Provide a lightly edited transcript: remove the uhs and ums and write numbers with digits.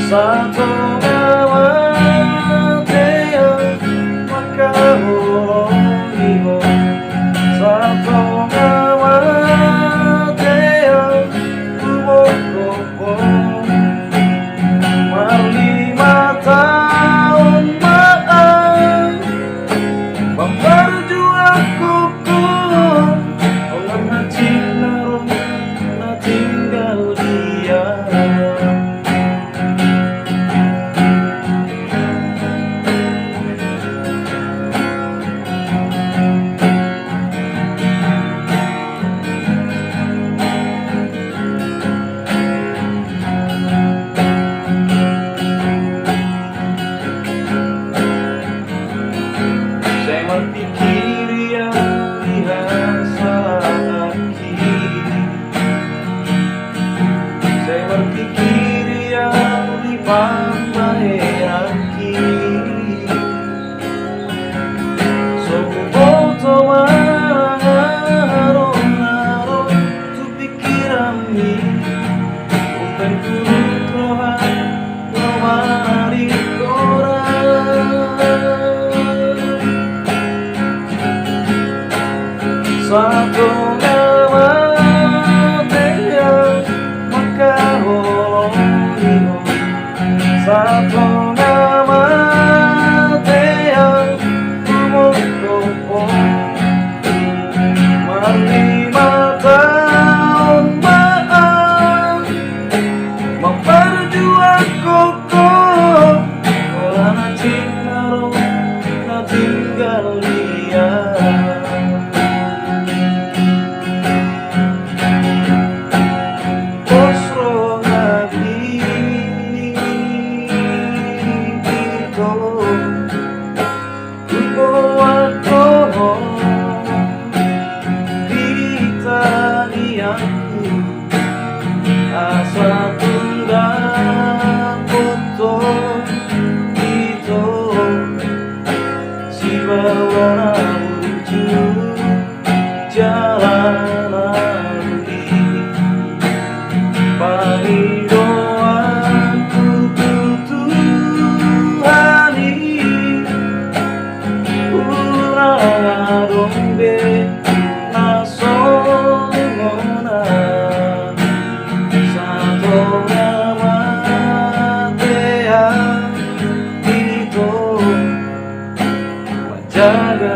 Satu ngawateyo makahulongiho. Satu ngawateyo kubokopo. Marlima tahun maaf memperjuang kuku. Orang hati naruh na tinggal dia. Saya berpikir ya lihat salah kiri. Saya berpikir ya di pantai kiri. Soboto marong-marong tu pikiran ni. Bukan turut rohan romari korang. Satu ngawateyo makahulongiho. Satu ngawateyo kubokopo. Marlima tahun maaf memperjuang kokoh. Orang hati naruh na tinggal dia. Asa tunggang foto itu si bawa menuju jalan lagi. Pagi doaku tutuhani urang dombe nasongona. Satu ngawateyo itu jaga